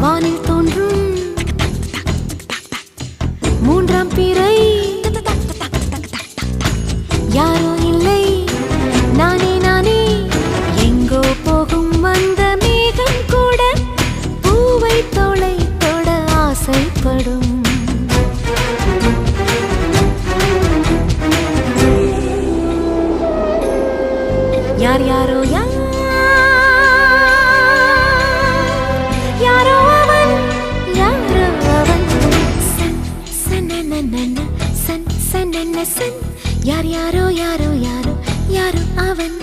வானில் தோன்றும் மூன்றாம் பிறை யாரோ இல்லை நானே நானே எங்கோ போகும் அந்த மேகம் கூட பூவை தோளை தொட ஆசைப்படும் யார் யாரோ யாரோ அவன் யாரோ அவன் சன் சனனனன சன் சனன சன் யார் யாரோ யாரோ யாரோ யாரோ அவன்